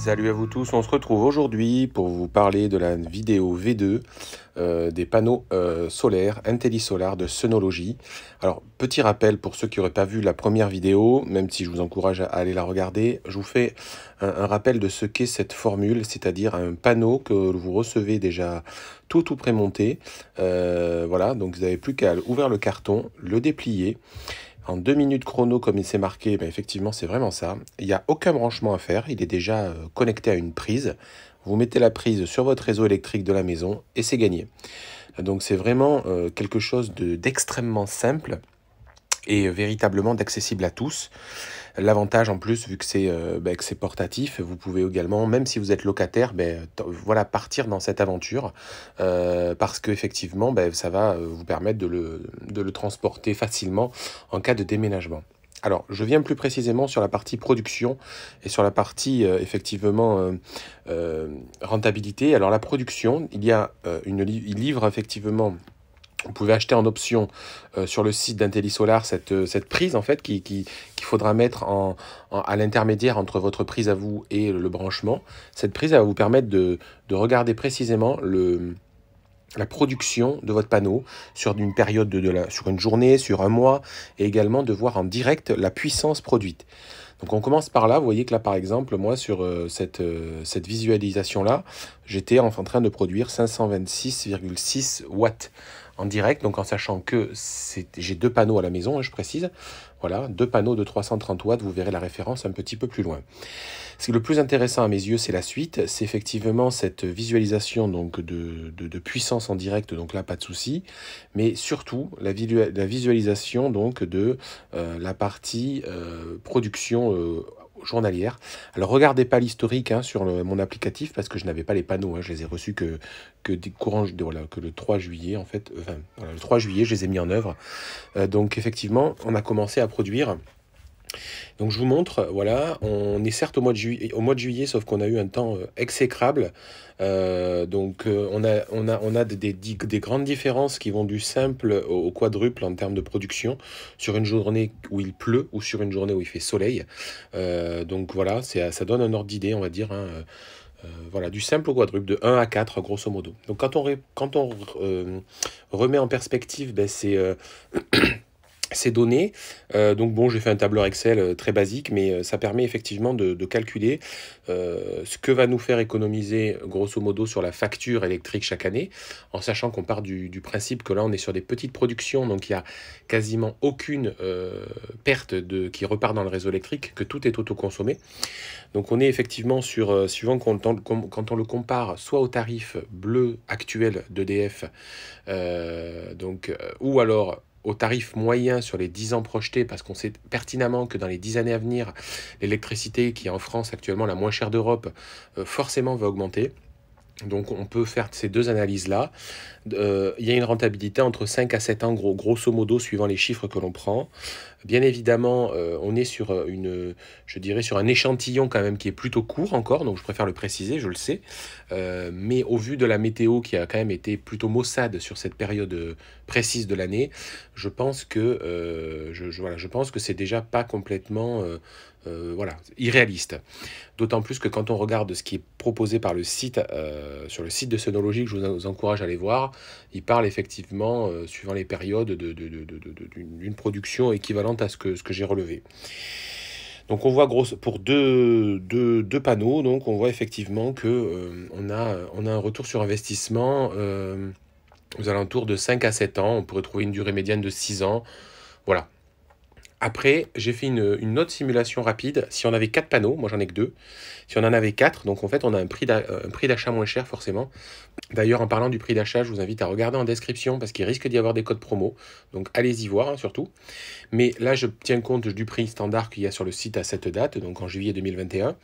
Salut à vous tous, on se retrouve aujourd'hui pour vous parler de la vidéo V2 des panneaux solaires IntelliSolar de Synology. Alors, petit rappel pour ceux qui n'auraient pas vu la première vidéo, même si je vous encourage à aller la regarder, je vous fais un rappel de ce qu'est cette formule, c'est-à-dire un panneau que vous recevez déjà tout prémonté. Voilà, donc vous n'avez plus qu'à ouvrir le carton, le déplier. En 2 minutes chrono, comme il s'est marqué, ben effectivement, c'est vraiment ça. Il n'y a aucun branchement à faire. Il est déjà connecté à une prise. Vous mettez la prise sur votre réseau électrique de la maison et c'est gagné. Donc, c'est vraiment quelque chose d'extrêmement simple et véritablement d'accessible à tous. L'avantage en plus, vu que c'est portatif, vous pouvez également, même si vous êtes locataire, voilà, partir dans cette aventure parce qu'effectivement, ça va vous permettre de le transporter facilement en cas de déménagement. Alors, je viens plus précisément sur la partie production et sur la partie effectivement rentabilité. Alors, la production, il livre effectivement. Vous pouvez acheter en option sur le site d'IntelliSolar cette prise en fait qu'il faudra mettre à l'intermédiaire entre votre prise à vous et le branchement. Cette prise elle va vous permettre de regarder précisément la production de votre panneau sur une période sur une journée, sur un mois, et également de voir en direct la puissance produite. Donc on commence par là, vous voyez que là par exemple, moi sur cette visualisation-là, j'étais en train de produire 526,6 watts en direct, donc en sachant que j'ai 2 panneaux à la maison, hein, je précise, voilà, 2 panneaux de 330 watts, vous verrez la référence un petit peu plus loin. Ce qui est le plus intéressant à mes yeux, c'est la suite, c'est effectivement cette visualisation donc, de puissance en direct, donc là pas de souci, mais surtout la visualisation donc, de la partie production journalière. Alors regardez pas l'historique hein, sur mon applicatif parce que je n'avais pas les panneaux, hein, je les ai reçus que le 3 juillet en fait, voilà, le 3 juillet je les ai mis en œuvre. Donc effectivement on a commencé à produire. Donc je vous montre, voilà, on est certes au mois de juillet, sauf qu'on a eu un temps exécrable. On a des grandes différences qui vont du simple au quadruple en termes de production sur une journée où il pleut ou sur une journée où il fait soleil. Donc voilà, ça donne un ordre d'idée, on va dire. Hein, voilà, du simple au quadruple, de 1 à 4, grosso modo. Donc quand on remet en perspective ces données. Donc bon, j'ai fait un tableur Excel très basique, mais ça permet effectivement de calculer ce que va nous faire économiser grosso modo sur la facture électrique chaque année, en sachant qu'on part du principe que là on est sur des petites productions, donc il n'y a quasiment aucune perte qui repart dans le réseau électrique, que tout est autoconsommé. Donc on est effectivement sur, suivant quand on le compare soit au tarif bleu actuel d'EDF, ou alors au tarif moyen sur les 10 ans projetés, parce qu'on sait pertinemment que dans les 10 années à venir, l'électricité qui est en France actuellement la moins chère d'Europe, forcément va augmenter. Donc on peut faire ces deux analyses-là. Il y a une rentabilité entre 5 à 7 ans, grosso modo, suivant les chiffres que l'on prend. Bien évidemment, on est sur je dirais, sur un échantillon quand même qui est plutôt court encore, donc je préfère le préciser, je le sais. Mais au vu de la météo qui a quand même été plutôt maussade sur cette période précise de l'année, je pense que je pense que c'est déjà pas complètement irréaliste. D'autant plus que quand on regarde ce qui est proposé par le site, sur le site de Synology, que je vous encourage à aller voir, il parle effectivement, suivant les périodes, d'une production équivalente à ce que j'ai relevé. Donc on voit pour deux panneaux, donc on voit effectivement que on a un retour sur investissement aux alentours de 5 à 7 ans. On pourrait trouver une durée médiane de 6 ans. Voilà. Après, j'ai fait une autre simulation rapide. Si on avait 4 panneaux, moi j'en ai que 2. Si on en avait 4, donc en fait on a un prix d'achat moins cher forcément. D'ailleurs, en parlant du prix d'achat, je vous invite à regarder en description parce qu'il risque d'y avoir des codes promo. Donc allez-y voir hein, surtout. Mais là, je tiens compte du prix standard qu'il y a sur le site à cette date, donc en juillet 2021.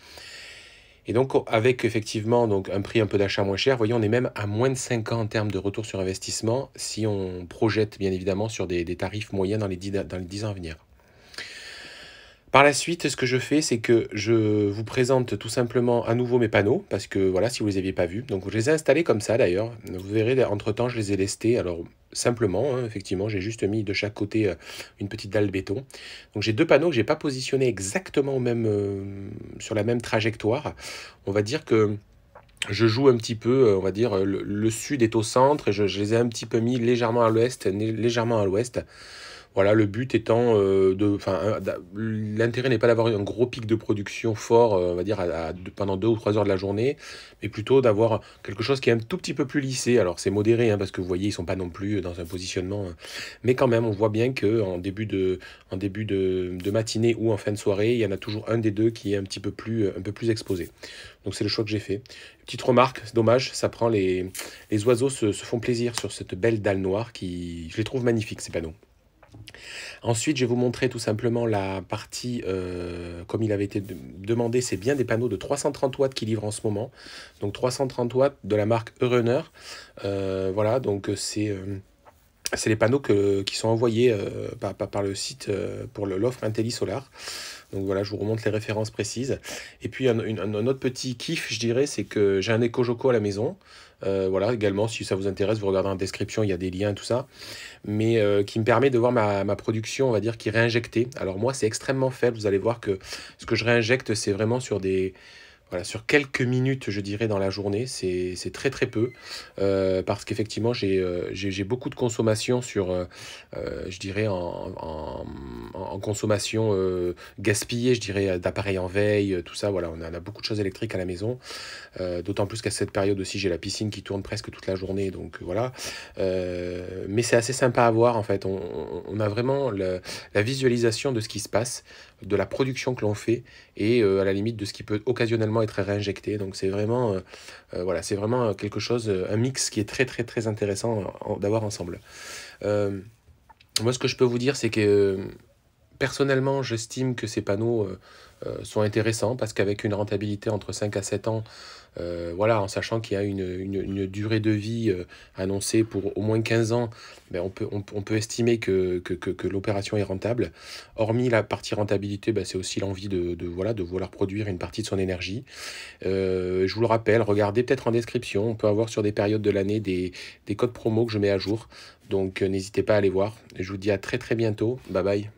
Et donc avec effectivement donc, un prix un peu d'achat moins cher, vous voyez, on est même à moins de 5 ans en termes de retour sur investissement si on projette bien évidemment sur des tarifs moyens dans les 10 ans à venir. Par la suite, ce que je fais, c'est que je vous présente tout simplement à nouveau mes panneaux, parce que voilà, si vous ne les aviez pas vus. Donc je les ai installés comme ça d'ailleurs. Vous verrez, entre-temps, je les ai lestés. Alors simplement, hein, effectivement, j'ai juste mis de chaque côté une petite dalle béton. Donc j'ai deux panneaux que j'ai pas positionnés exactement au même, sur la même trajectoire. On va dire que je joue un petit peu, on va dire, le sud est au centre et je les ai un petit peu mis légèrement à l'ouest, légèrement à l'ouest. Voilà, le but étant l'intérêt n'est pas d'avoir un gros pic de production fort, on va dire, pendant 2 ou 3 heures de la journée, mais plutôt d'avoir quelque chose qui est un tout petit peu plus lissé. Alors c'est modéré, hein, parce que vous voyez, ils sont pas non plus dans un positionnement, mais quand même, on voit bien que en début de matinée ou en fin de soirée, il y en a toujours un des deux qui est un peu plus exposé. Donc c'est le choix que j'ai fait. Petite remarque, c'est dommage, ça prend les oiseaux se font plaisir sur cette belle dalle noire qui, je les trouve magnifiques ces panneaux. Ensuite, je vais vous montrer tout simplement la partie, comme il avait été demandé, c'est bien des panneaux de 330 watts qui livrent en ce moment. Donc 330 watts de la marque Eurunner. Voilà, donc c'est les panneaux qui sont envoyés par le site pour l'offre IntelliSolar. Donc voilà, je vous remonte les références précises. Et puis un autre petit kiff, je dirais, c'est que j'ai un EcoJoco à la maison. Voilà, également, si ça vous intéresse, vous regardez en description, il y a des liens, tout ça. Mais qui me permet de voir ma production, on va dire, qui est réinjectée. Alors moi, c'est extrêmement faible. Vous allez voir que ce que je réinjecte, c'est vraiment sur voilà, sur quelques minutes, je dirais, dans la journée. C'est très très peu. Parce qu'effectivement, j'ai beaucoup de consommation je dirais, en consommation gaspillée, je dirais, d'appareils en veille, tout ça. Voilà, on a beaucoup de choses électriques à la maison. D'autant plus qu'à cette période aussi, j'ai la piscine qui tourne presque toute la journée. Donc voilà. Mais c'est assez sympa à voir, en fait. On a vraiment la visualisation de ce qui se passe, de la production que l'on fait et à la limite de ce qui peut occasionnellement être réinjecté. Donc c'est vraiment, voilà, c'est vraiment quelque chose, un mix qui est très très très intéressant d'avoir ensemble. Moi, ce que je peux vous dire, c'est que personnellement, j'estime que ces panneaux sont intéressants parce qu'avec une rentabilité entre 5 à 7 ans, voilà, en sachant qu'il y a une durée de vie annoncée pour au moins 15 ans, ben on peut estimer que l'opération est rentable. Hormis la partie rentabilité, ben c'est aussi l'envie voilà, de vouloir produire une partie de son énergie. Je vous le rappelle, regardez peut-être en description, on peut avoir sur des périodes de l'année des codes promo que je mets à jour. Donc n'hésitez pas à aller voir. Je vous dis à très très bientôt. Bye bye.